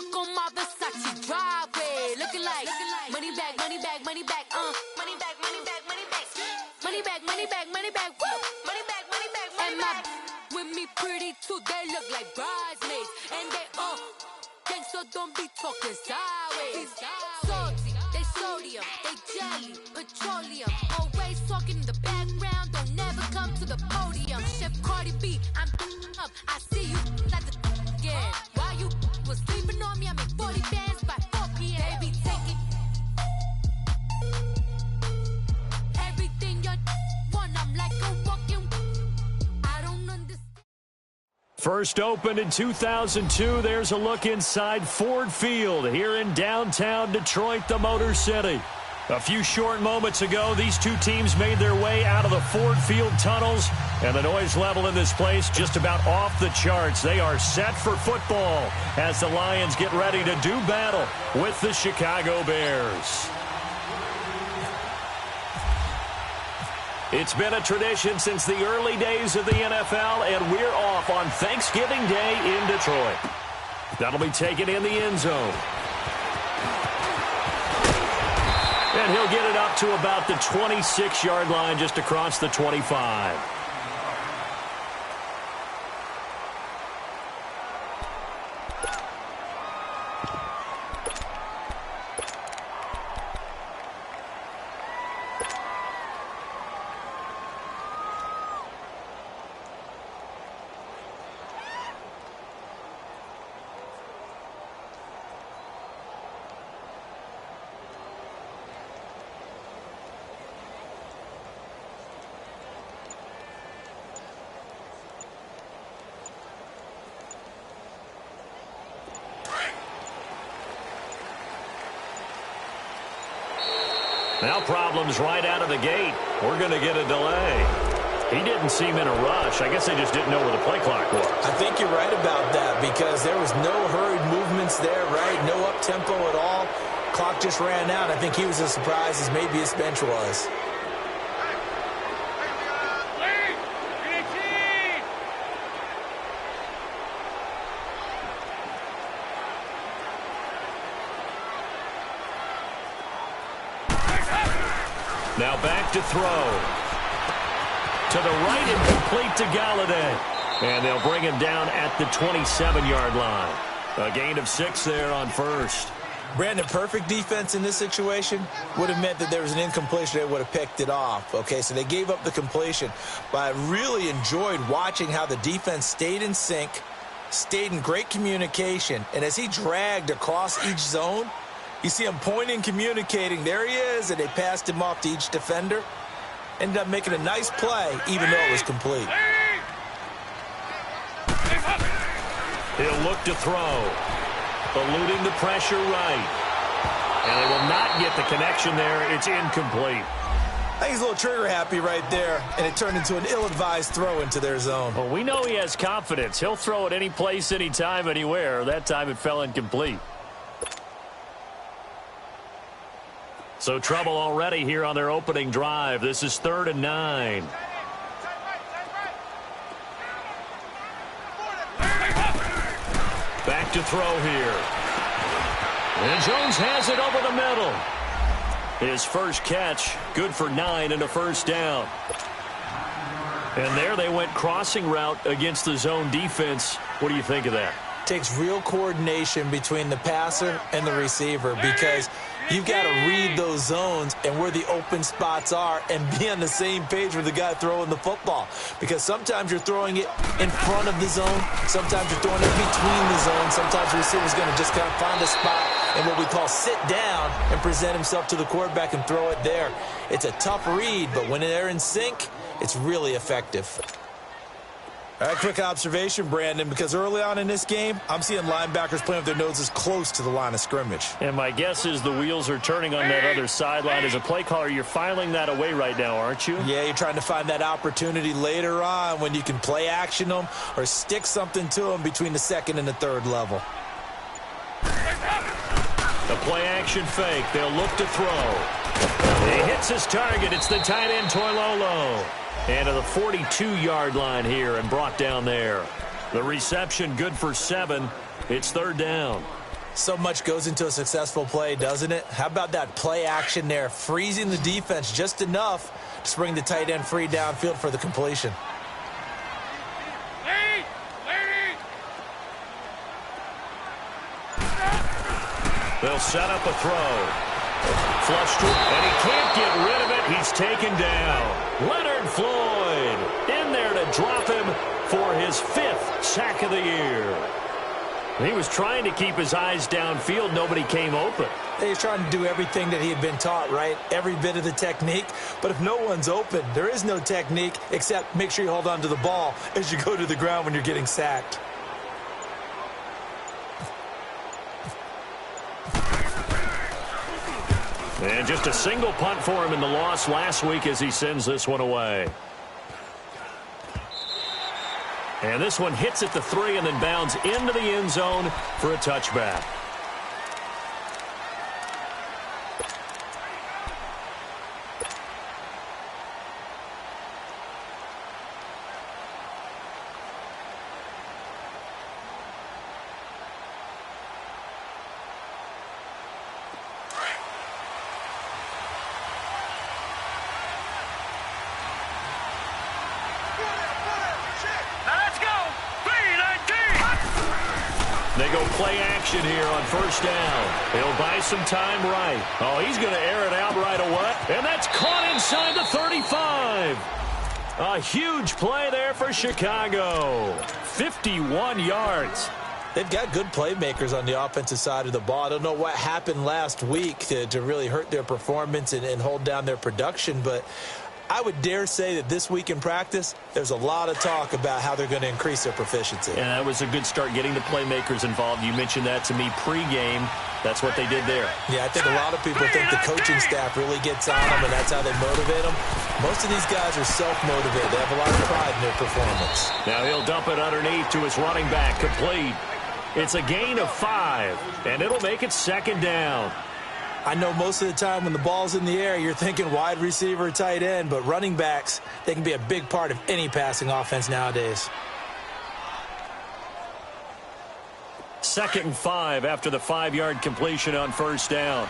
stuck on my Versace driveway. Looking like money back, money back, money back, money back, money back, money back, money back, money back, money back, woo, money back, money back, money back. With me pretty too, they look like bridesmaids, and they gang, so don't be talking sideways. Salty, they sodium, they jelly, petroleum. Always talking in the background, don't never come to the podium. Chef Cardi B, I'm up, I see you at the again. While you was sleeping on me, I make 40 bands by 4 p.m. They be taking everything you want, I'm like a walking. I don't understand. First opened in 2002, there's a look inside Ford Field here in downtown Detroit, the Motor City. A few short moments ago, these two teams made their way out of the Ford Field tunnels, and the noise level in this place just about off the charts. They are set for football as the Lions get ready to do battle with the Chicago Bears. It's been a tradition since the early days of the NFL, and we're off on Thanksgiving Day in Detroit. That'll be taken in the end zone. And he'll get it up to about the 26-yard line, just across the 25. Now problems right out of the gate. We're going to get a delay. He didn't seem in a rush. I guess they just didn't know where the play clock was. I think you're right about that because there was no hurried movements there, right? No up-tempo at all. Clock just ran out. I think he was as surprised as maybe his bench was. Now back to throw. To the right and complete to Galladay. And they'll bring him down at the 27-yard line. A gain of 6 there on first. Brandon, perfect defense in this situation would have meant that there was an incompletion. They would have picked it off. Okay, so they gave up the completion. But I really enjoyed watching how the defense stayed in sync, stayed in great communication. And as he dragged across each zone, you see him pointing, communicating. There he is, and they passed him off to each defender. Ended up making a nice play, even though it was complete. He'll look to throw. Eluding the pressure right. And they will not get the connection there. It's incomplete. I think he's a little trigger happy right there, and it turned into an ill-advised throw into their zone. Well, we know he has confidence. He'll throw it any place, anytime, anywhere. That time it fell incomplete. So trouble already here on their opening drive. This is 3rd and 9. Back to throw here. And Jones has it over the middle. His first catch, good for 9 and a first down. And there they went crossing route against the zone defense. What do you think of that? Takes real coordination between the passer and the receiver because you've got to read those zones and where the open spots are and be on the same page with the guy throwing the football. Because sometimes you're throwing it in front of the zone. Sometimes you're throwing it between the zones. Sometimes the receiver's going to just kind of find a spot and what we call sit down and present himself to the quarterback and throw it there. It's a tough read, but when they're in sync, it's really effective. All right, quick observation, Brandon, because early on in this game, I'm seeing linebackers playing with their noses close to the line of scrimmage. And my guess is the wheels are turning on that other sideline. As a play caller, you're filing that away right now, aren't you? Yeah, you're trying to find that opportunity later on when you can play action them or stick something to them between the 2nd and the 3rd level. The play action fake. They'll look to throw. He hits his target. It's the tight end, Toilolo. And to the 42-yard line here and brought down there. The reception good for 7. It's 3rd down. So much goes into a successful play, doesn't it? How about that play action there, freezing the defense just enough to bring the tight end free downfield for the completion. They'll set up a throw. Flushed, and he can't get rid of it. He's taken down. Leonard Floyd in there to drop him for his 5th sack of the year. He was trying to keep his eyes downfield. Nobody came open. He's trying to do everything that he had been taught, right? Every bit of the technique. But if no one's open, there is no technique except make sure you hold on to the ball as you go to the ground when you're getting sacked. And just a single punt for him in the loss last week as he sends this one away. And this one hits at the 3 and then bounds into the end zone for a touchback. They go play action here on first down. He'll buy some time right. Oh, he's going to air it out right away. And that's caught inside the 35. A huge play there for Chicago. 51 yards. They've got good playmakers on the offensive side of the ball. I don't know what happened last week to really hurt their performance and hold down their production, but I would dare say that this week in practice, there's a lot of talk about how they're going to increase their proficiency. And that was a good start getting the playmakers involved. You mentioned that to me pregame. That's what they did there. Yeah, I think a lot of people think the coaching staff really gets on them, and that's how they motivate them. Most of these guys are self-motivated. They have a lot of pride in their performance. Now he'll dump it underneath to his running back, complete. It's a gain of 5, and it'll make it second down. I know most of the time when the ball's in the air, you're thinking wide receiver, tight end, but running backs, they can be a big part of any passing offense nowadays. 2nd and 5 after the 5-yard completion on first down.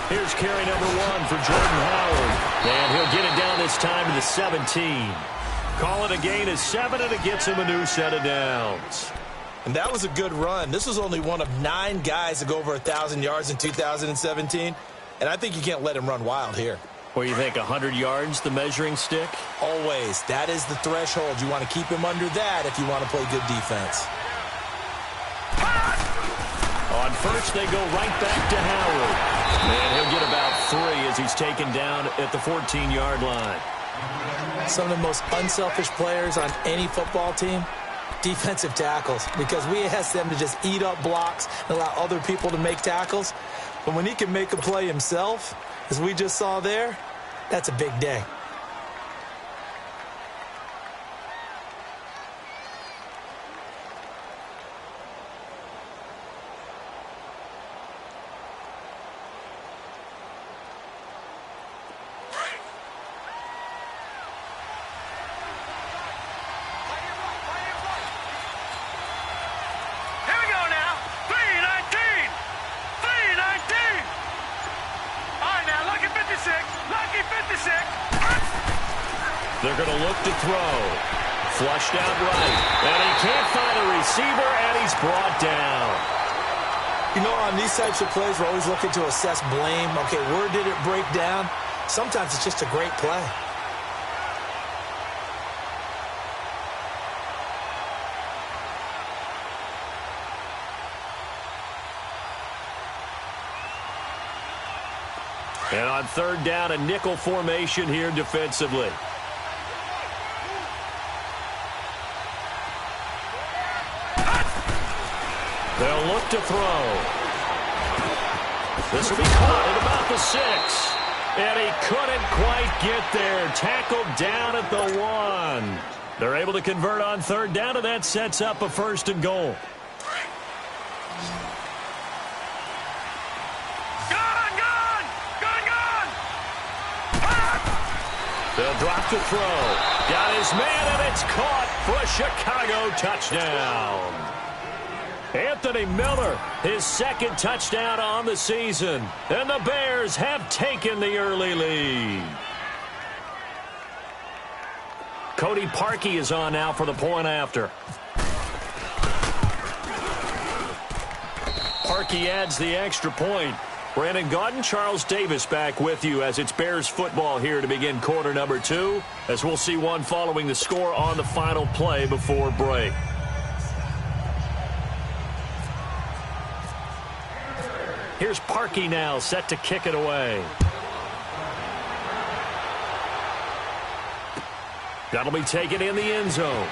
Here's carry number 1 for Jordan Howard, and he'll get it down this time to the 17. Call it a gain of 7, and it gets him a new set of downs. And that was a good run. This was only one of 9 guys to go over 1,000 yards in 2017, and I think you can't let him run wild here. What do you think, 100 yards, the measuring stick? Always. That is the threshold. You want to keep him under that if you want to play good defense. On first, they go right back to Howard. And he'll get about 3 as he's taken down at the 14-yard line. Some of the most unselfish players on any football team, defensive tackles, because we ask them to just eat up blocks and allow other people to make tackles. But when he can make a play himself, as we just saw there, that's a big day. They're going to look to throw. Flushed out right. And he can't find a receiver, and he's brought down. You know, on these types of plays, we're always looking to assess blame. Okay, where did it break down? Sometimes it's just a great play. And on third down, a nickel formation here defensively. They'll look to throw. This will be caught at about the 6. And he couldn't quite get there. Tackled down at the 1. They're able to convert on third down, and that sets up a 1st and goal. They'll drop to throw. Got his man, and it's caught for a Chicago touchdown. Anthony Miller, his second touchdown on the season. And the Bears have taken the early lead. Cody Parkey is on now for the point after. Parkey adds the extra point. Brandon Gaudin, Charles Davis back with you as it's Bears football here to begin quarter number 2, as we'll see one following the score on the final play before break. Here's Parkey now, set to kick it away. That'll be taken in the end zone.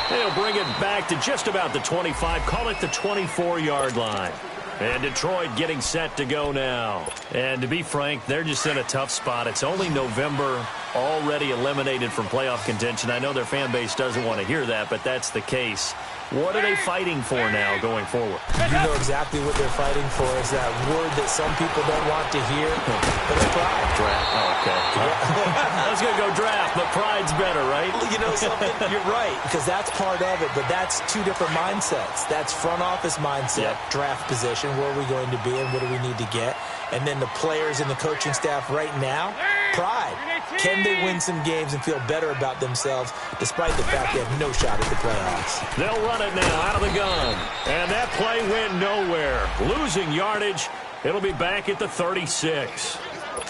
They'll bring it back to just about the 25, call it the 24-yard line. And Detroit getting set to go now. And to be frank, they're just in a tough spot. It's only November, already eliminated from playoff contention. I know their fan base doesn't want to hear that, but that's the case. What are they fighting for now going forward? You know exactly what they're fighting for is that word that some people don't want to hear, but it's pride. Draft. Oh, okay. I was going to go draft, but pride's better, right? You know something? You're right, because that's part of it, but that's two different mindsets. That's front office mindset, draft position, where are we going to be and what do we need to get? And then the players and the coaching staff right now, pride. Can they win some games and feel better about themselves despite the fact they have no shot at the playoffs? They'll run it now out of the gun. And that play went nowhere. Losing yardage. It'll be back at the 36.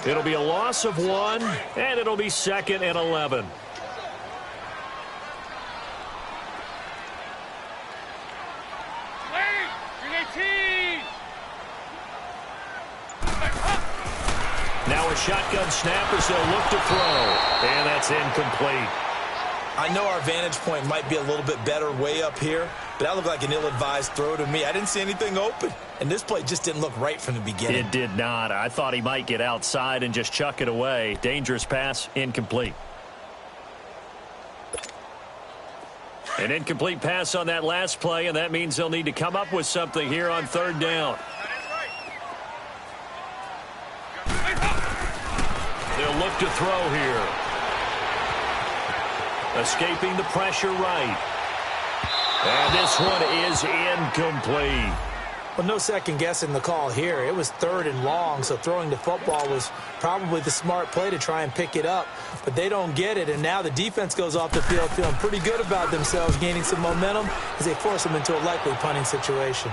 It'll be a loss of 1, and it'll be 2nd and 11. Now a shotgun snap as they'll look to throw. And that's incomplete. I know our vantage point might be a little bit better way up here, but that looked like an ill-advised throw to me. I didn't see anything open, and this play just didn't look right from the beginning. It did not. I thought he might get outside and just chuck it away. Dangerous pass, incomplete. An incomplete pass on that last play, and that means they'll need to come up with something here on 3rd down. They'll look to throw here. Escaping the pressure right. And this one is incomplete. Well, no second guessing the call here. It was 3rd and long, so throwing the football was probably the smart play to try and pick it up. But they don't get it, and now the defense goes off the field feeling pretty good about themselves, gaining some momentum as they force them into a likely punting situation.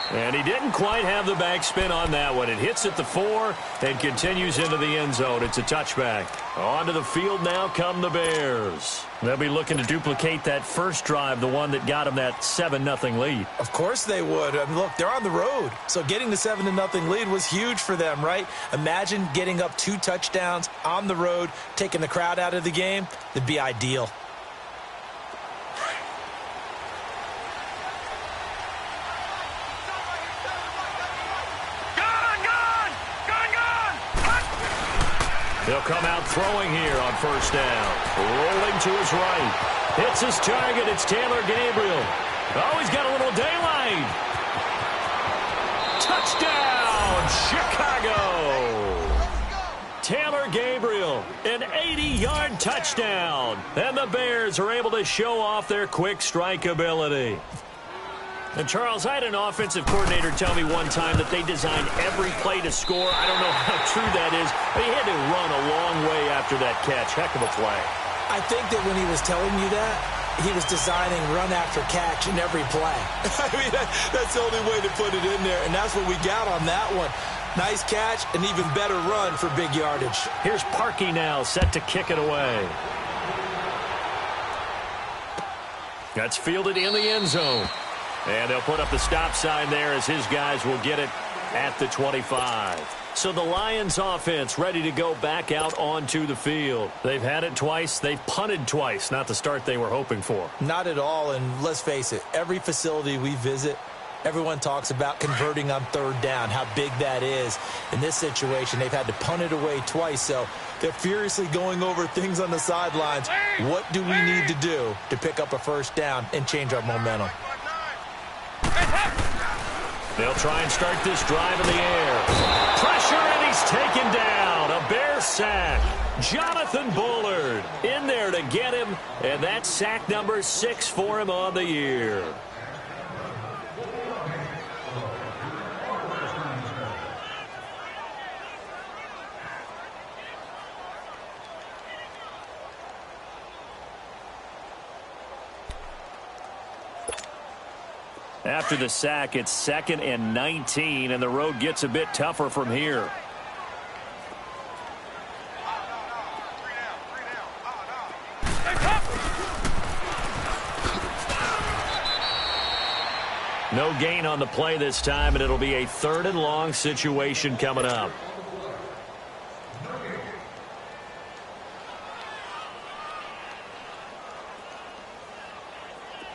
And he didn't quite have the backspin on that one. It hits at the 4 and continues into the end zone. It's a touchback. Onto the field now come the Bears. They'll be looking to duplicate that first drive, the one that got them that 7-0 lead. Of course they would. I mean, look, they're on the road. So getting the 7-0 lead was huge for them, right? Imagine getting up 2 touchdowns on the road, taking the crowd out of the game. That'd be ideal. He'll come out throwing here on 1st down. Rolling to his right. Hits his target. It's Taylor Gabriel. Oh, he's got a little daylight. Touchdown, Chicago. Taylor Gabriel, an 80-yard touchdown. And the Bears are able to show off their quick strike ability. And, Charles, I had an offensive coordinator tell me one time that they designed every play to score. I don't know how true that is, but he had to run a long way after that catch. Heck of a play. I think that when he was telling you that, he was designing run after catch in every play. I mean, that's the only way to put it in there, and that's what we got on that one. Nice catch, an even better run for big yardage. Here's Parkey now, set to kick it away. That's fielded in the end zone. And they'll put up the stop sign there as his guys will get it at the 25. So the Lions offense ready to go back out onto the field. They've had it twice. They've punted twice. Not the start they were hoping for. Not at all, and let's face it, every facility we visit, everyone talks about converting on 3rd down, how big that is. In this situation, they've had to punt it away twice, so they're furiously going over things on the sidelines. What do we need to do to pick up a 1st down and change our momentum? They'll try and start this drive in the air. Pressure, and he's taken down. A Bear sack. Jonathan Bullard in there to get him, and that's sack number 6 for him on the year. After the sack, it's 2nd and 19, and the road gets a bit tougher from here. No gain on the play this time, and it'll be a 3rd and long situation coming up.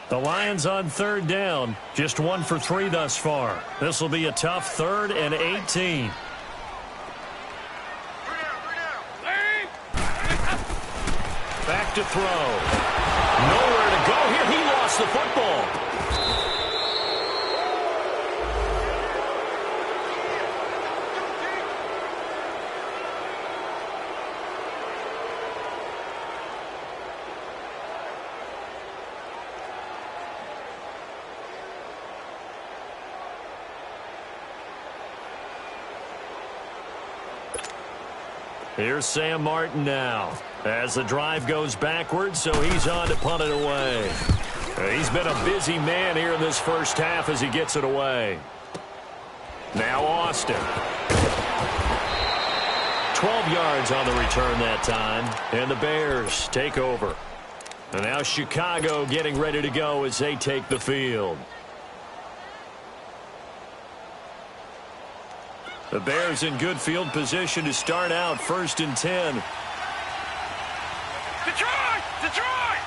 The Lions on 3rd down, just 1 for 3 thus far. This will be a tough 3rd and 18. Back to throw. Nowhere to go here. He lost the football. Here's Sam Martin now as the drive goes backwards, so he's on to punt it away. He's been a busy man here in this first half as he gets it away. Now Austin. 12 yards on the return that time, and the Bears take over. And now Chicago getting ready to go as they take the field. The Bears in good field position to start out 1st and 10. Detroit! Detroit!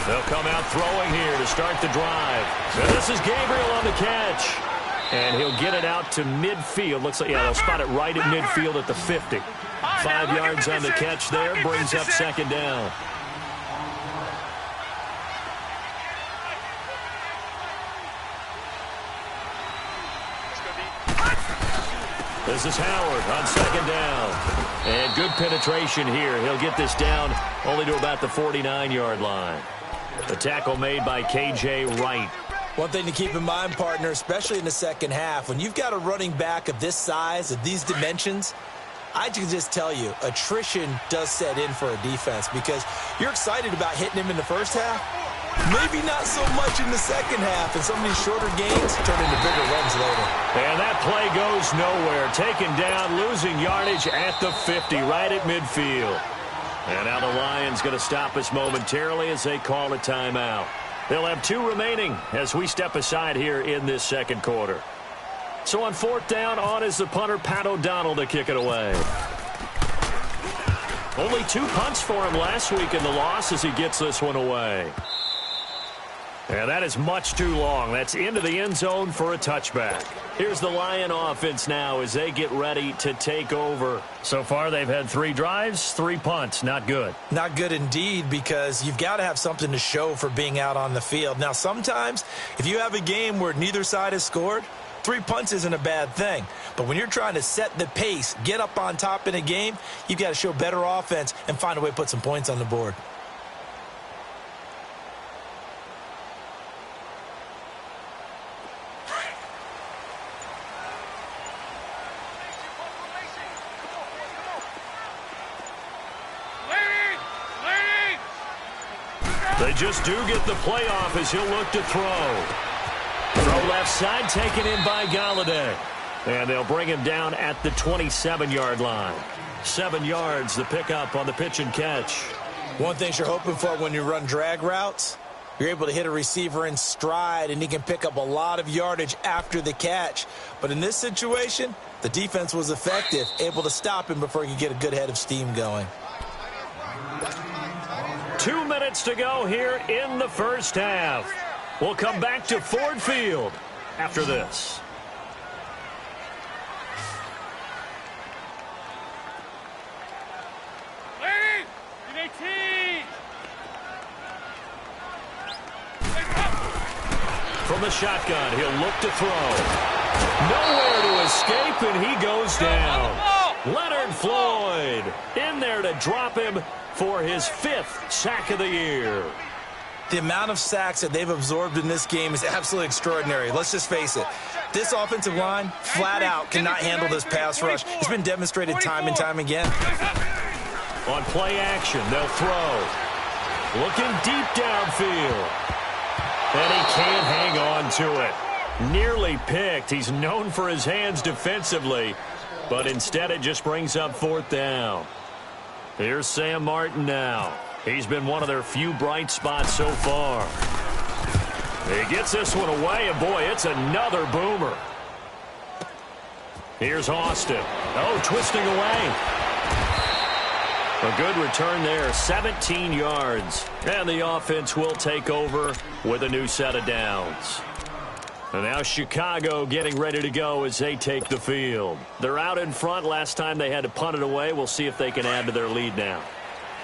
They'll come out throwing here to start the drive. And this is Gabriel on the catch. And he'll get it out to midfield. Looks like, yeah, they'll spot it right at midfield at the 50. 5 yards on the catch there, brings up 2nd down. This is Howard on 2nd down. And good penetration here. He'll get this down only to about the 49-yard line. The tackle made by K.J. Wright. One thing to keep in mind, partner, especially in the second half, when you've got a running back of this size, of these dimensions, I can just tell you, attrition does set in for a defense because you're excited about hitting him in the first half. Maybe not so much in the second half, and some of these shorter gains turn into bigger runs later. And that play goes nowhere. Taken down, losing yardage at the 50, right at midfield. And now the Lions going to stop us momentarily as they call a timeout. They'll have 2 remaining as we step aside here in this second quarter. So on 4th down, on is the punter, Pat O'Donnell, to kick it away. Only 2 punts for him last week in the loss as he gets this one away. And that is much too long. That's into the end zone for a touchback. Here's the Lion offense now as they get ready to take over. So far, they've had 3 drives, 3 punts. Not good. Not good indeed, because you've got to have something to show for being out on the field. Now, sometimes, if you have a game where neither side has scored, 3 punts isn't a bad thing. But when you're trying to set the pace, get up on top in a game, you've got to show better offense and find a way to put some points on the board. They just do get the playoff as he'll look to throw. Throw left side, taken in by Galladay. And they'll bring him down at the 27-yard line. 7 yards, the pickup on the pitch and catch. One thing you're hoping for when you run drag routes, you're able to hit a receiver in stride, and he can pick up a lot of yardage after the catch. But in this situation, the defense was effective, able to stop him before he could get a good head of steam going. 2 minutes to go here in the first half. We'll come back to Ford Field after this. From the shotgun. He'll look to throw. Nowhere to escape, and he goes down. Leonard Floyd in there to drop him for his 5th sack of the year. The amount of sacks that they've absorbed in this game is absolutely extraordinary. Let's just face it. This offensive line, flat out, cannot handle this pass rush. It's been demonstrated time and time again. On play action, they'll throw. Looking deep downfield. And he can't hang on to it. Nearly picked. He's known for his hands defensively, but instead it just brings up 4th down. Here's Sam Martin now. He's been one of their few bright spots so far. He gets this one away, and boy, it's another boomer. Here's Austin. Oh, twisting away. A good return there, 17 yards. And the offense will take over with a new set of downs. And now Chicago getting ready to go as they take the field. They're out in front. Last time they had to punt it away. We'll see if they can add to their lead now.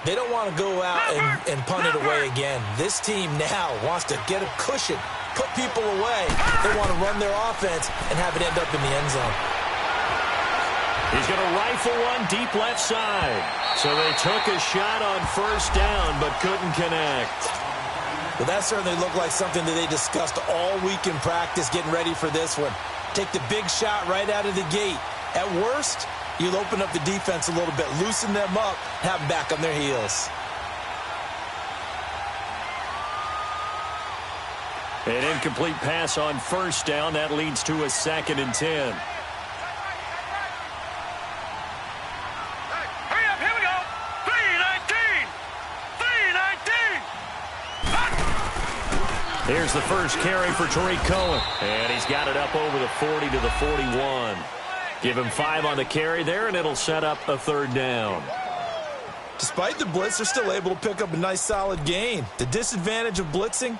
They don't want to go out and punt it away again. This team now wants to get a cushion, put people away. They want to run their offense and have it end up in the end zone. He's going to rifle one deep left side. So they took a shot on 1st down but couldn't connect. Well, that certainly looked like something that they discussed all week in practice getting ready for this one. Take the big shot right out of the gate. At worst, you'll open up the defense a little bit, loosen them up, have them back on their heels. An incomplete pass on 1st down. That leads to a 2nd and 10. Hurry up, here we go. 3-19. 3-19. Here's the first carry for Tariq Cohen. And he's got it up over the 40 to the 41. Give him 5 on the carry there, and it'll set up a 3rd down. Despite the blitz, they're still able to pick up a nice, solid gain. The disadvantage of blitzing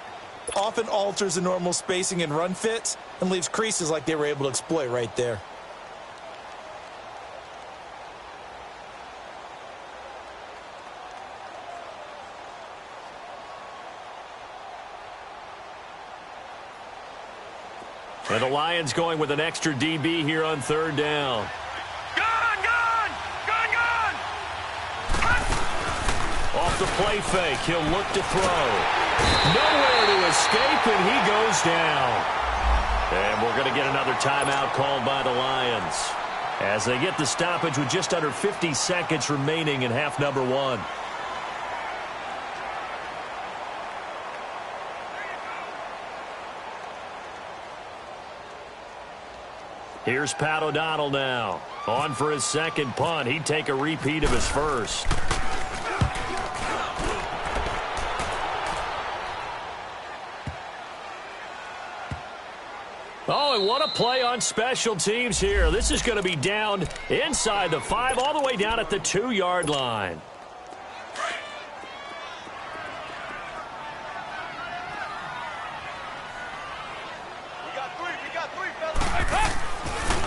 often alters the normal spacing and run fits and leaves creases like they were able to exploit right there. And the Lions going with an extra DB here on 3rd down. Gone! Off the play fake, he'll look to throw. Nowhere to escape, and he goes down. And we're going to get another timeout called by the Lions as they get the stoppage with just under 50 seconds remaining in half number 1. Here's Pat O'Donnell now. On for his 2nd punt. He'd take a repeat of his 1st. Oh, and what a play on special teams here. This is going to be down inside the 5, all the way down at the 2-yard line.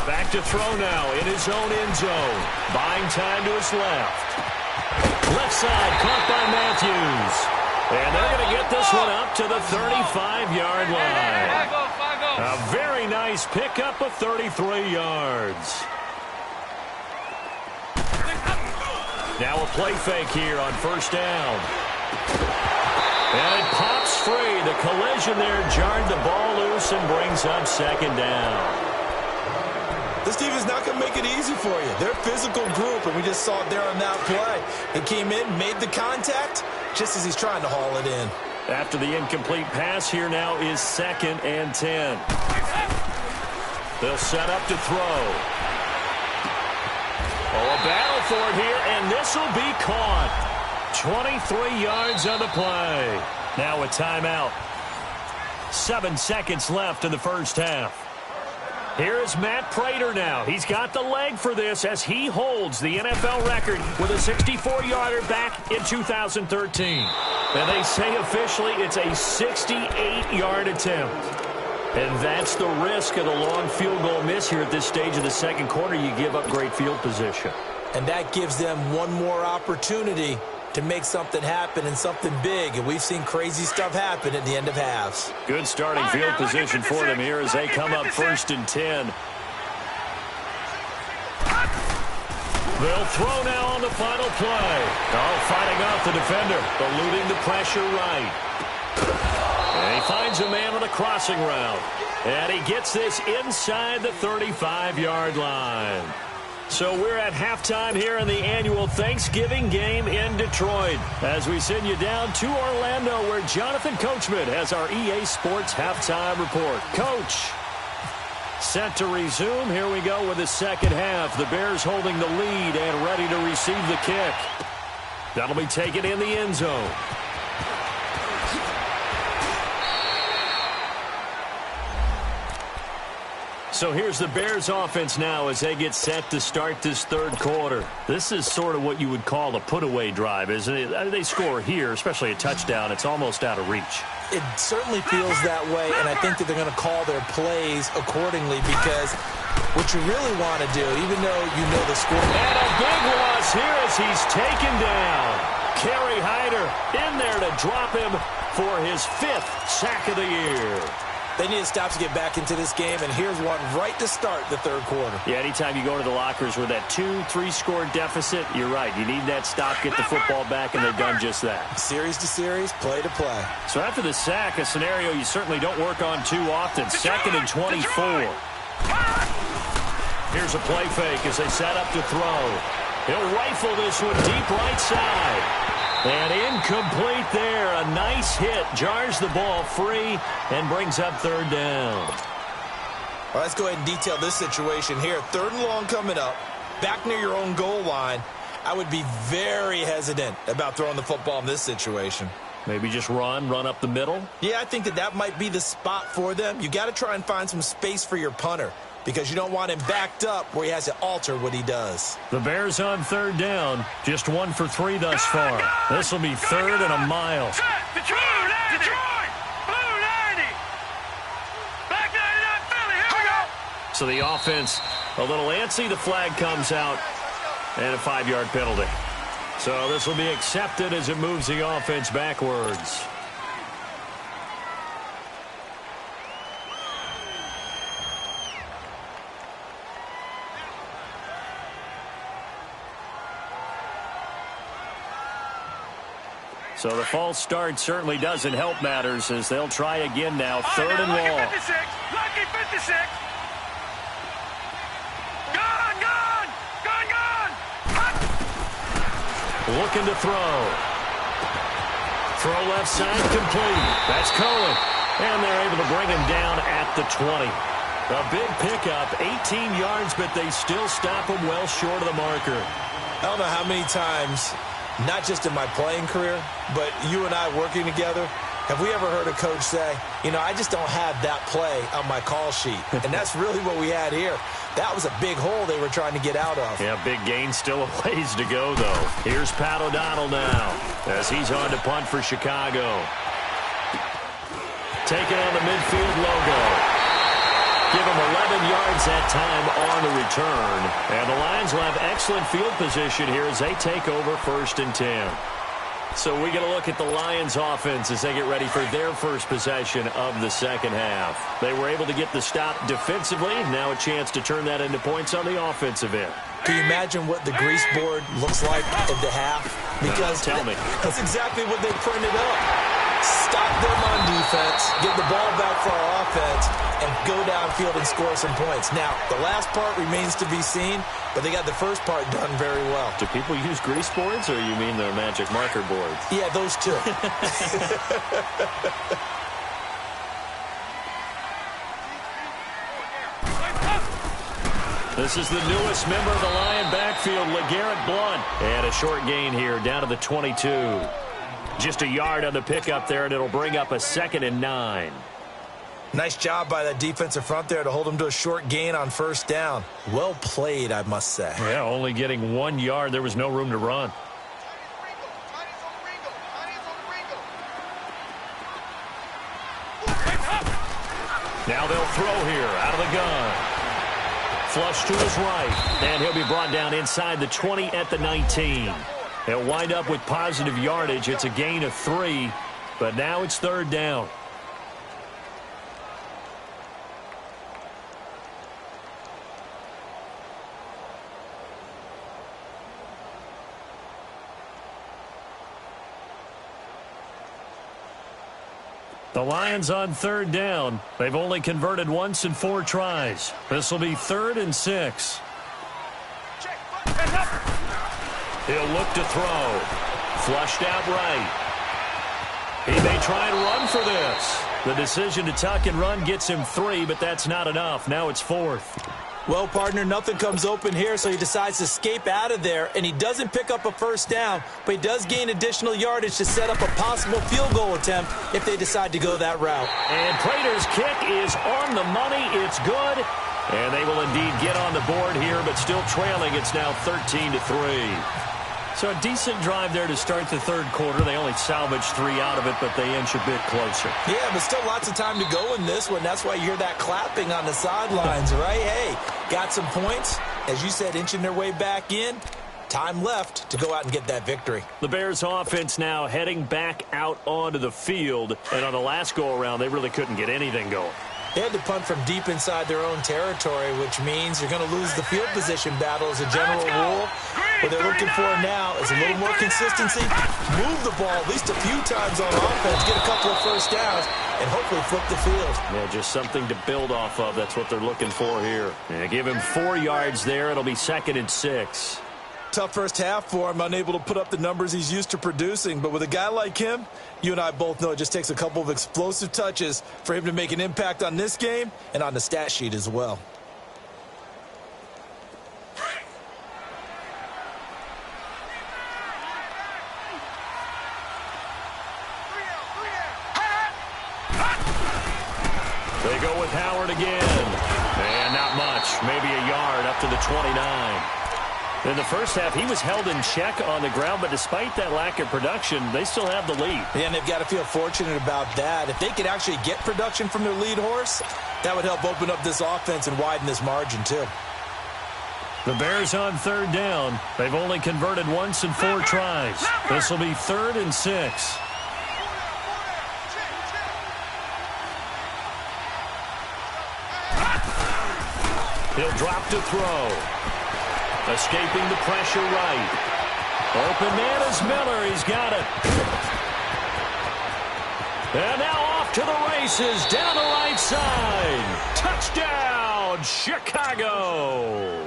Back to throw now in his own end zone. Buying time to his left. Left side caught by Matthews. And they're going to get this one up to the 35-yard line. A very nice pickup of 33 yards. Now a play fake here on 1st down. And it pops free. The collision there jarred the ball loose and brings up 2nd down. This team is not going to make it easy for you. They're a physical group, and we just saw it there on that play. They came in, made the contact, just as he's trying to haul it in. After the incomplete pass, here now is 2nd and 10. They'll set up to throw. Oh, a battle for it here, and this will be caught. 23 yards on the play. Now a timeout. 7 seconds left in the 1st half. Here is Matt Prater now. He's got the leg for this as he holds the NFL record with a 64-yarder back in 2013. And they say officially it's a 68-yard attempt. And that's the risk of the long field goal miss here at this stage of the 2nd quarter. You give up great field position. And that gives them one more opportunity to make something happen and something big, and we've seen crazy stuff happen at the end of halves. Good starting field position for them here as they come up 1st and 10. They'll throw now on the final play. Oh, fighting off the defender, eluding the pressure right. And he finds a man on the crossing route. And he gets this inside the 35-yard line. So we're at halftime here in the annual Thanksgiving game in Detroit as we send you down to Orlando where Jonathan Coachman has our EA Sports halftime report. Coach, set to resume. Here we go with the second half. The Bears holding the lead and ready to receive the kick. That'll be taken in the end zone. So here's the Bears offense now as they get set to start this third quarter. This is sort of what you would call a put-away drive, isn't it? They score here, especially a touchdown. It's almost out of reach. It certainly feels that way, and I think that they're going to call their plays accordingly because what you really want to do, even though you know the score. And a big loss here as he's taken down. Kerry Hyder in there to drop him for his 5th sack of the year. They need to stop to get back into this game, and here's one right to start the third quarter. Yeah, anytime you go to the lockers with that 2-3 score deficit, you're right. You need that stop, get the football back, and they've done just that. Series to series, play to play. So after the sack, a scenario you certainly don't work on too often. 2nd and 24. Here's a play fake as they set up to throw. He'll rifle this one deep right side. And incomplete there. A nice hit. Jars the ball free and brings up 3rd down. Well, let's go ahead and detail this situation here. 3rd and long coming up. Back near your own goal line. I would be very hesitant about throwing the football in this situation. Maybe just run up the middle? Yeah, I think that might be the spot for them. You got to try and find some space for your punter because you don't want him backed up where he has to alter what he does. The Bears on 3rd down. Just 1 for 3 thus far. This will be 3rd and a mile. Detroit! Blue 90! Black 99 Philly, here we go! So the offense a little antsy. The flag comes out and a 5-yard penalty. So this will be accepted as it moves the offense backwards. So the false start certainly doesn't help matters as they'll try again now. 3rd and long. Lucky 56. Gone. Looking to throw. Throw left side complete. That's Cohen. And they're able to bring him down at the 20. A big pickup, 18 yards, but they still stop him well short of the marker. I don't know how many times, not just in my playing career, but you and I working together, have we ever heard a coach say, you know, I just don't have that play on my call sheet. And that's really what we had here. That was a big hole they were trying to get out of. Yeah, big gain, still a ways to go, though. Here's Pat O'Donnell now as he's on to punt for Chicago. Taking on the midfield logo. Give him 11 yards that time on the return. And the Lions will have excellent field position here as they take over 1st and 10. So we get a look at the Lions offense as they get ready for their first possession of the second half. They were able to get the stop defensively. Now a chance to turn that into points on the offensive end. Can you imagine what the grease board looks like at the half? Because tell me. That's exactly what they printed up. Stop them on defense, get the ball back for our offense, and go downfield and score some points. Now, the last part remains to be seen, but they got the first part done very well. Do people use grease boards, or you mean the magic marker boards? Yeah, those two. This is the newest member of the Lion backfield, LeGarrette Blount. And a short gain here down to the 22. Just a yard on the pickup there, and it'll bring up a 2nd and 9. Nice job by that defensive front there to hold them to a short gain on 1st down. Well played, I must say. Yeah, only getting 1 yard. There was no room to run. Now they'll throw here out of the gun. Flush to his right, and he'll be brought down inside the 20 at the 19. They'll wind up with positive yardage. It's a gain of 3, but now it's 3rd down. The Lions on 3rd down. They've only converted once in 4 tries. This will be 3rd and 6. He'll look to throw. Flushed out right. He may try and run for this. The decision to tuck and run gets him 3, but that's not enough. Now it's 4th. Well, partner, nothing comes open here, so he decides to escape out of there, and he doesn't pick up a 1st down, but he does gain additional yardage to set up a possible field goal attempt if they decide to go that route. And Prater's kick is on the money. It's good, and they will indeed get on the board here, but still trailing. It's now 13-3. So a decent drive there to start the 3rd quarter. They only salvaged 3 out of it, but they inch a bit closer. Yeah, but still lots of time to go in this one. That's why you hear that clapping on the sidelines, right? Hey, got some points. As you said, inching their way back in. Time left to go out and get that victory. The Bears offense now heading back out onto the field. And on the last go-around, they really couldn't get anything going. They had to punt from deep inside their own territory, which means you're going to lose the field position battle as a general rule. What they're looking for now is a little more consistency, move the ball at least a few times on offense, get a couple of 1st downs, and hopefully flip the field. Yeah, just something to build off of. That's what they're looking for here. Yeah, give him 4 yards there. It'll be 2nd and 6. Tough first half for him, unable to put up the numbers he's used to producing. But with a guy like him, you and I both know it just takes a couple of explosive touches for him to make an impact on this game and on the stat sheet as well. They go with Howard again. And not much. Maybe a yard up to the 29. In the first half, he was held in check on the ground, but despite that lack of production, they still have the lead. And they've got to feel fortunate about that. If they could actually get production from their lead horse, that would help open up this offense and widen this margin too. The Bears on 3rd down. They've only converted once in 4 tries. This will be 3rd and 6. He'll drop to throw. Escaping the pressure right. Open man is Miller. He's got it. And now off to the races down the right side. Touchdown, Chicago.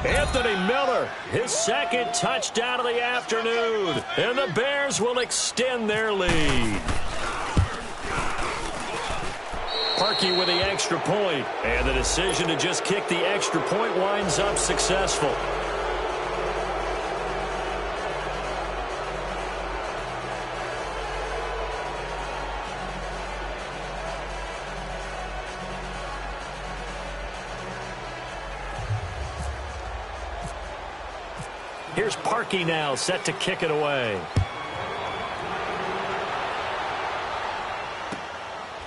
Anthony Miller, his 2nd touchdown of the afternoon. And the Bears will extend their lead. Parkey with the extra point, and the decision to just kick the extra point winds up successful. Here's Parkey now, set to kick it away.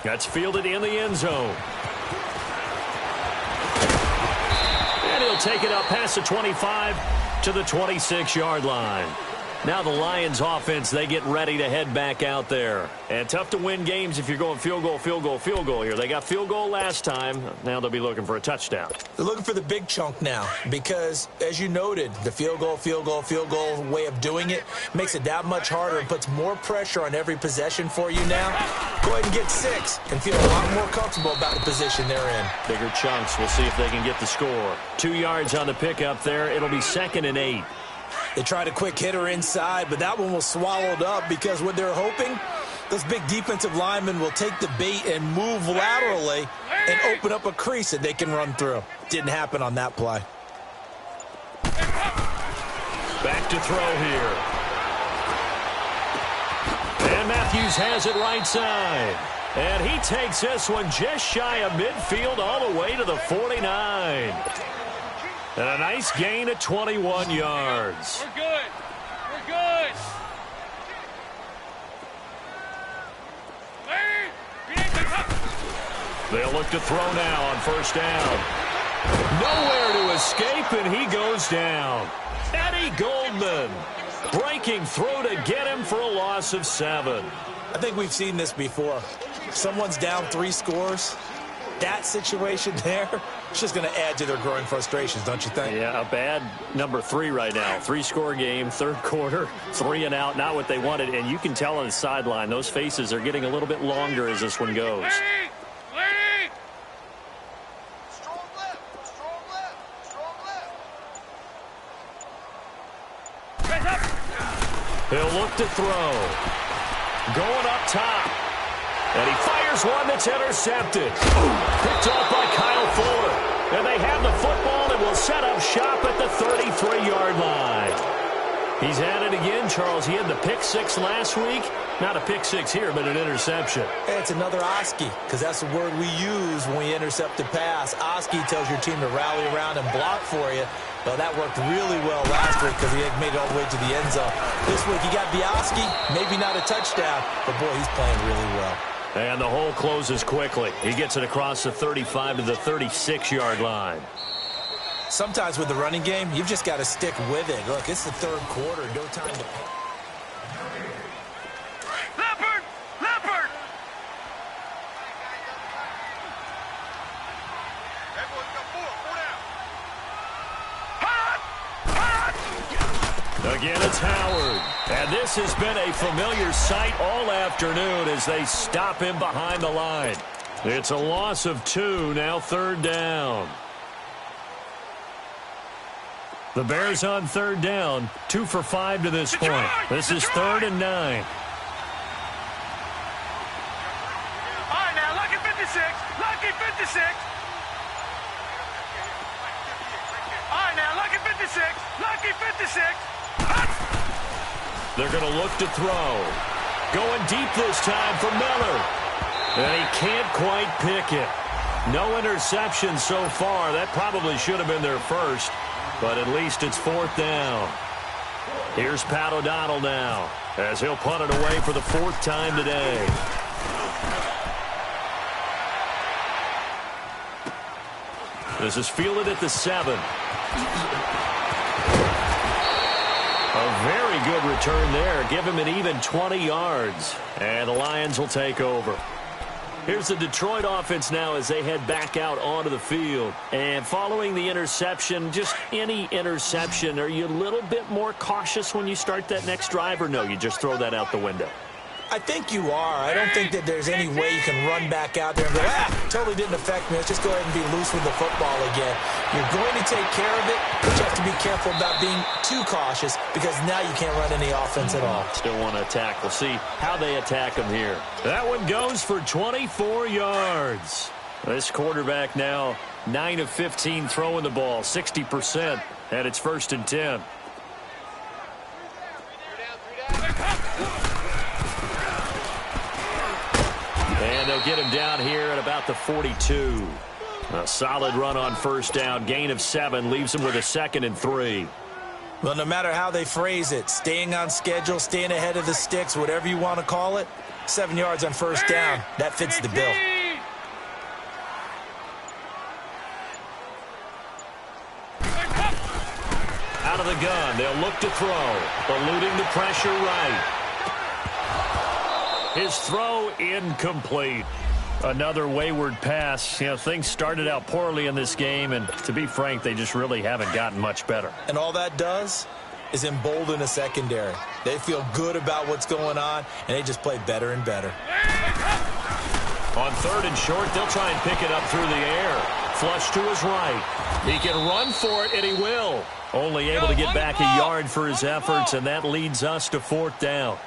That's fielded in the end zone. And he'll take it up past the 25 to the 26-yard line. Now the Lions offense, they get ready to head back out there. And tough to win games if you're going field goal, field goal, field goal here. They got field goal last time. Now they'll be looking for a touchdown. They're looking for the big chunk now because, as you noted, the field goal way of doing it makes it that much harder and puts more pressure on every possession for you now. Go ahead and get 6 and feel a lot more comfortable about the position they're in. Bigger chunks. We'll see if they can get the score. 2 yards on the pickup there. It'll be 2nd and 8. They tried a quick hitter inside, but that one was swallowed up because what they're hoping, those big defensive linemen will take the bait and move laterally and open up a crease that they can run through. Didn't happen on that play. Back to throw here. And Matthews has it right side. And he takes this one just shy of midfield all the way to the 49. And a nice gain of 21 yards. We're good. We're good. They'll look to throw now on 1st down. Nowhere to escape, and he goes down. Eddie Goldman. Breaking through to get him for a loss of 7. I think we've seen this before. Someone's down 3 scores. That situation there, it's just going to add to their growing frustrations, don't you think? Yeah, a bad number 3 right now. 3-score game, third quarter, 3 and out, not what they wanted. And you can tell on the sideline, those faces are getting a little bit longer as this one goes. Lead! Strong left, strong left, strong left. He'll look to throw. Going up top. And he fires one that's intercepted. Picked off by Kyle Fuller. And they have the football and will set up shop at the 33-yard line. He's at it again, Charles. He had the pick 6 last week. Not a pick 6 here, but an interception. Hey, it's another Oski, because that's the word we use when we intercept a pass. Oski tells your team to rally around and block for you. Well, that worked really well last week because he had made it all the way to the end zone. This week, you got Oski, maybe not a touchdown, but boy, he's playing really well. And the hole closes quickly. He gets it across the 35 to the 36-yard line. Sometimes with the running game, you've just got to stick with it. Look, it's the third quarter. No time to... Leopard! Leopard! Everyone's got 4 down. Hot! Hot! Again, it's Howard. And this has been a familiar sight all afternoon as they stop him behind the line. It's a loss of 2, now third down. The Bears on third down, 2 for 5 to this point. This is 3rd and 9. All right, now, lucky 56. Lucky 56. All right, now, lucky 56. Lucky 56. They're going to look to throw. Going deep this time for Miller. And he can't quite pick it. No interception so far. That probably should have been their first. But at least it's 4th down. Here's Pat O'Donnell now as he'll punt it away for the 4th time today. This is fielded at the 7. A very good return there. Give him an even 20 yards. And the Lions will take over. Here's the Detroit offense now as they head back out onto the field. And following the interception, just any interception, are you a little bit more cautious when you start that next drive, or no, you just throw that out the window? I think you are. I don't think that there's any way you can run back out there and go, totally didn't affect me. Let's just go ahead and be loose with the football again. You're going to take care of it, but you have to be careful about being too cautious because now you can't run any offense at all. Still want to attack. We'll see how they attack him here. That one goes for 24 yards. This quarterback now 9 of 15 throwing the ball, 60%, and it's 1st and 10. And they'll get him down here at about the 42. A solid run on 1st down. Gain of 7 leaves him with a 2nd and 3. Well, no matter how they phrase it, staying on schedule, staying ahead of the sticks, whatever you want to call it, 7 yards on 1st down, that fits the bill. Out of the gun, they'll look to throw. Eluding the pressure right. His throw incomplete. Another wayward pass. You know, things started out poorly in this game, and to be frank, they just really haven't gotten much better. And all that does is embolden a secondary. They feel good about what's going on, and they just play better and better. On 3rd and short, they'll try and pick it up through the air. Flush to his right. He can run for it, and he will. Only able to get back a yard for his efforts, and that leads us to 4th down.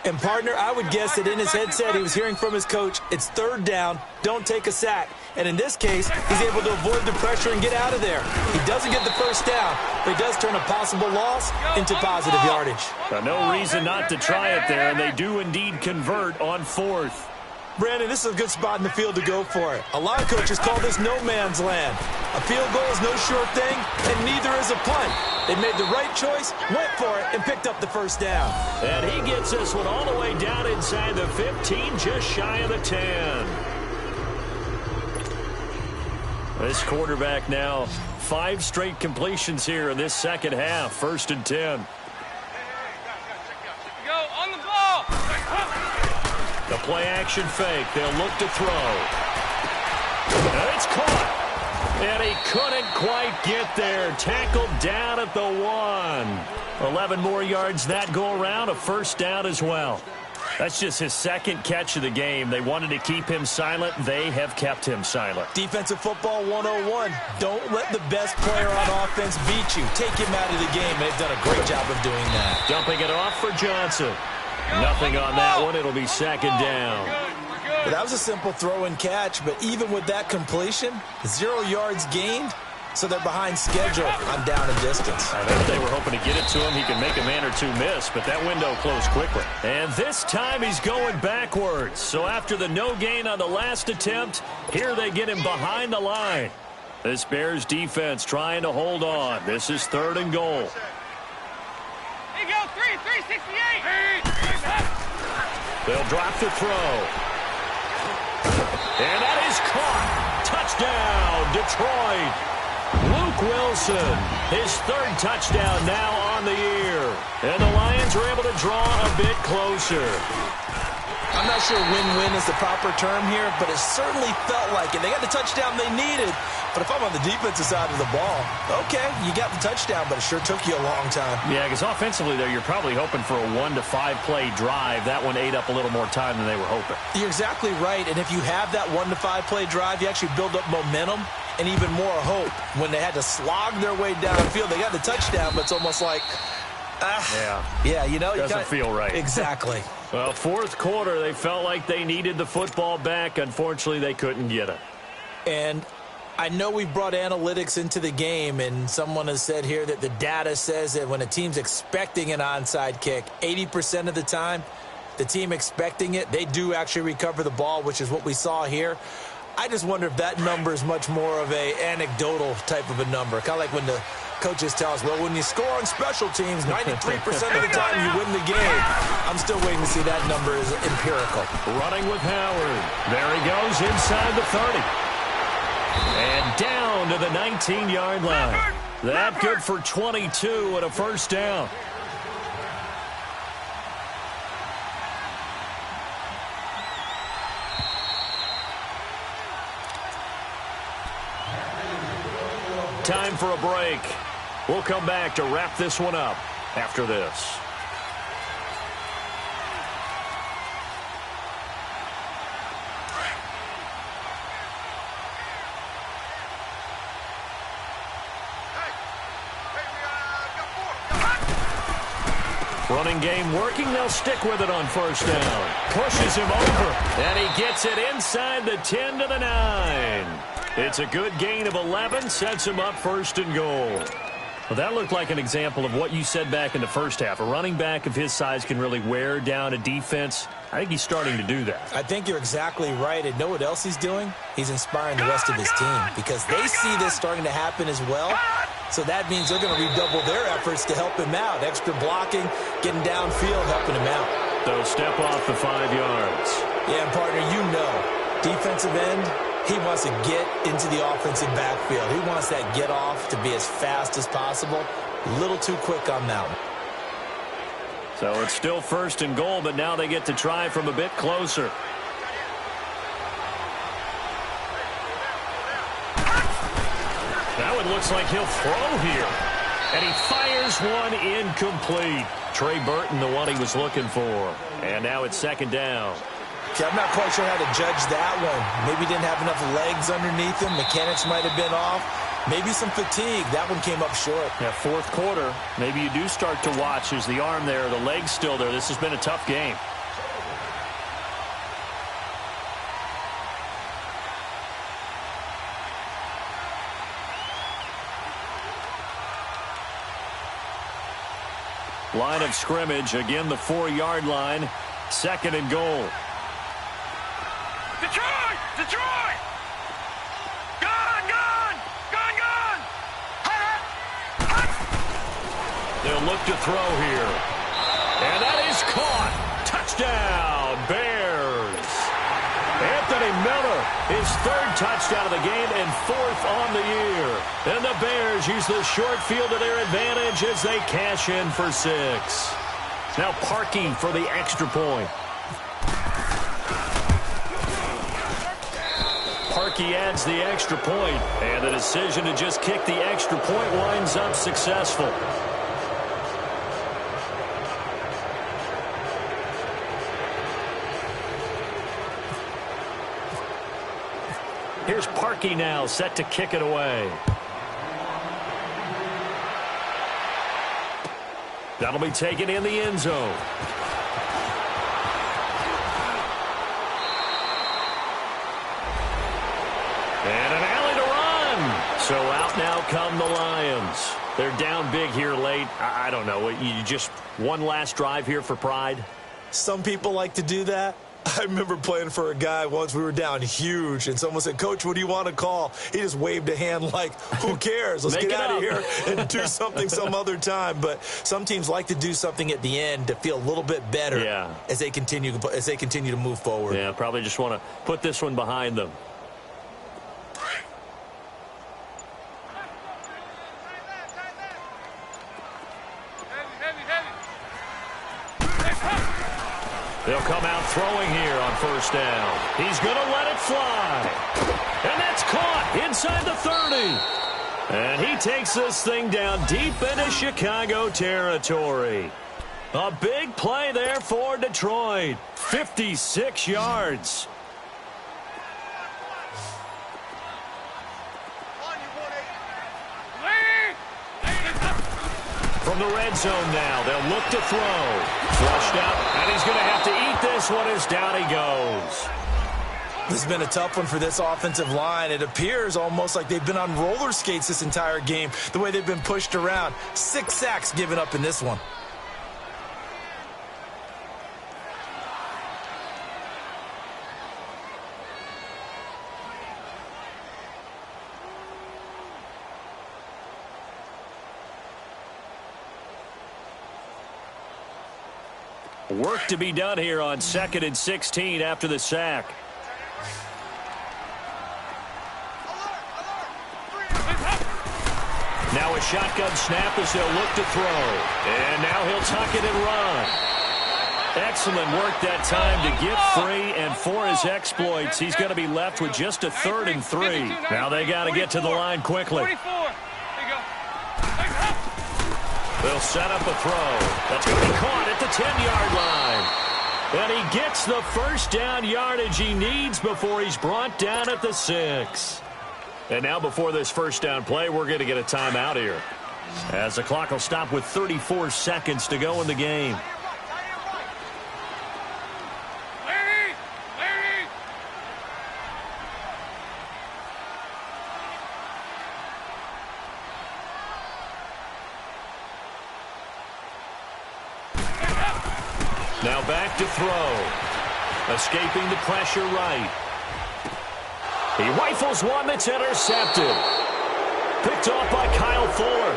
And, partner, I would guess that in his headset he was hearing from his coach, it's 3rd down, don't take a sack. And in this case, he's able to avoid the pressure and get out of there. He doesn't get the 1st down, but he does turn a possible loss into positive yardage. No reason not to try it there, and they do indeed convert on 4th. Brandon, this is a good spot in the field to go for it. A lot of coaches call this no man's land. A field goal is no sure thing, and neither is a punt. They made the right choice, went for it, and picked up the 1st down. And he gets this one all the way down inside the 15, just shy of the 10. This quarterback now 5 straight completions here in this second half. 1st and 10. play action fake. They'll look to throw. And it's caught. And he couldn't quite get there. Tackled down at the 1. 11 more yards that go around. A first down as well. That's just his second catch of the game. They wanted to keep him silent. They have kept him silent. Defensive football 101. Don't let the best player on offense beat you. Take him out of the game. They've done a great job of doing that. Dumping it off for Johnson. Nothing on that one. It'll be second down. Well, that was a simple throw and catch, but even with that completion, 0 yards gained, so they're behind schedule on down and distance. I think they were hoping to get it to him. He could make a man or two miss, but that window closed quickly. And this time he's going backwards. So after the no gain on the last attempt, here they get him behind the line. This Bears defense trying to hold on. This is 3rd and goal. Here you go, 368. They'll drop the throw. And that is caught. Touchdown, Detroit. Luke Wilson, his 3rd touchdown now on the year. And the Lions are able to draw a bit closer. I'm not sure win-win is the proper term here, but it certainly felt like it. They got the touchdown they needed, but if I'm on the defensive side of the ball, okay, you got the touchdown, but it sure took you a long time. Yeah, because offensively, though, you're probably hoping for a 1 to 5 play drive. That one ate up a little more time than they were hoping. You're exactly right, and if you have that 1 to 5 play drive, you actually build up momentum and even more hope. When they had to slog their way downfield, they got the touchdown, but it's almost like, yeah, you know, doesn't feel right. Exactly. Well, 4th quarter, they felt like they needed the football back. Unfortunately, they couldn't get it. And I know we brought analytics into the game, and someone has said here that the data says that when a team's expecting an onside kick, 80% of the time, the team expecting it, they do actually recover the ball, which is what we saw here. I just wonder if that number is much more of a anecdotal type of a number, kind of like when the coaches tell us, well, when you score on special teams, 93% of the time you win the game. I'm still waiting to see that number is empirical. Running with Howard. There he goes inside the 30. And down to the 19-yard line. That good for 22 and a first down. Time for a break. We'll come back to wrap this one up after this. Running game working. They'll stick with it on first down. Pushes him over. And he gets it inside the 10 to the 9. It's a good gain of 11. Sets him up 1st and goal. Well, that looked like an example of what you said back in the first half. A running back of his size can really wear down a defense. I think he's starting to do that. I think you're exactly right. And know what else he's doing? He's inspiring the rest of his team because they see this starting to happen as well. So that means they're going to redouble their efforts to help him out. Extra blocking, getting downfield, helping him out. So step off the 5 yards. Yeah, partner, you know, defensive end, he wants to get into the offensive backfield. He wants that get off to be as fast as possible. A little too quick on that one. So it's still 1st and goal, but now they get to try from a bit closer. That one looks like he'll throw here. And he fires one incomplete. Trey Burton, the one he was looking for. And now it's 2nd down. See, I'm not quite sure how to judge that one. Maybe didn't have enough legs underneath him. Mechanics might have been off. Maybe some fatigue. That one came up short. Yeah, 4th quarter. Maybe you do start to watch. Is the arm there, the leg's still there? This has been a tough game. Line of scrimmage. Again, the 4-yard line. 2nd and goal. Detroit! Detroit! Gone! Gone! Gone! Gone! They'll look to throw here. And that is caught. Touchdown, Bears. Anthony Miller, his 3rd touchdown of the game and 4th on the year. And the Bears use the short field to their advantage as they cash in for 6. Now Parkey for the extra point. Parkey adds the extra point, and the decision to just kick the extra point winds up successful. Here's Parkey now, set to kick it away. That'll be taken in the end zone. And an alley to run. So out now come the Lions. They're down big here late. I don't know. You just one last drive here for pride? Some people like to do that. I remember playing for a guy once. We were down huge, and someone said, "Coach, what do you want to call?" He just waved a hand like, who cares? Let's get out of here and do something some other time. But some teams like to do something at the end to feel a little bit better as they continue to move forward. Yeah, probably just want to put this one behind them. They'll come out throwing here on first down. He's going to let it fly. And that's caught inside the 30. And he takes this thing down deep into Chicago territory. A big play there for Detroit. 56 yards. From the red zone now, they'll look to throw. Flushed out, and he's going to have to eat this one as down he goes. This has been a tough one for this offensive line. It appears almost like they've been on roller skates this entire game, the way they've been pushed around. 6 sacks given up in this one. Work to be done here on 2nd and 16 after the sack. Now a shotgun snap as they'll look to throw. And now he'll tuck it and run. Excellent work that time to get free, and for his exploits, he's going to be left with just a 3rd and 3. Now they got to get to the line quickly. They'll set up a throw. That's going to be caught at the 10-yard line. And he gets the first down yardage he needs before he's brought down at the 6. And now before this first down play, we're going to get a timeout here, as the clock will stop with 34 seconds to go in the game. Now back to throw. Escaping the pressure right. He rifles one that's intercepted. Picked off by Kyle Fuller.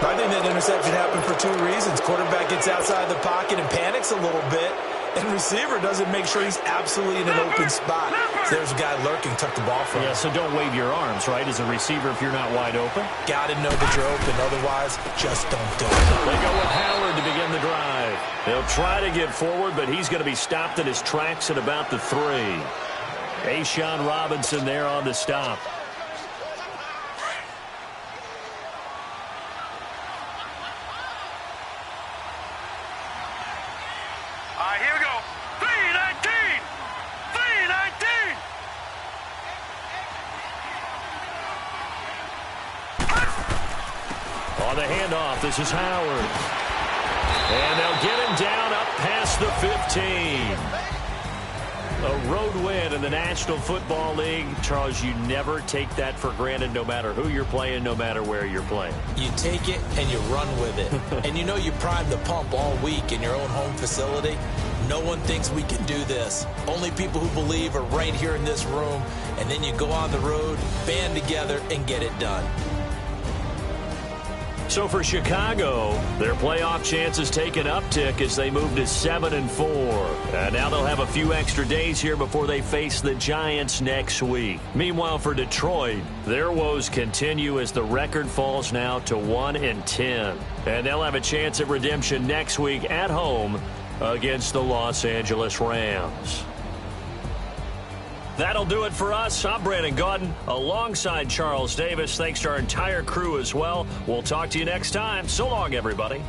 I think that interception happened for 2 reasons. Quarterback gets outside the pocket and panics a little bit, and receiver doesn't make sure he's absolutely in an open spot. So there's a guy lurking, tuck the ball from him. Yeah, so don't wave your arms, right, as a receiver if you're not wide open. Got to know that you're open. Otherwise, just don't do it. They go with Howard to begin the drive. They'll try to get forward, but he's going to be stopped in his tracks at about the 3. A'Shawn Robinson there on the stop. Here we go. 319! 319! On the handoff, this is Howard. And they'll get him down up past the 15. A road win in the National Football League. Charles, you never take that for granted, no matter who you're playing, no matter where you're playing. You take it and you run with it. And you know you primed the pump all week in your own home facility. No one thinks we can do this. Only people who believe are right here in this room. And then you go on the road, band together, and get it done. So for Chicago, their playoff chances take an uptick as they move to 7-4. And now they'll have a few extra days here before they face the Giants next week. Meanwhile, for Detroit, their woes continue as the record falls now to 1-10. And they'll have a chance at redemption next week at home against the Los Angeles Rams. That'll do it for us. I'm Brandon Gaudin alongside Charles Davis. Thanks to our entire crew as well. We'll talk to you next time. So long, everybody.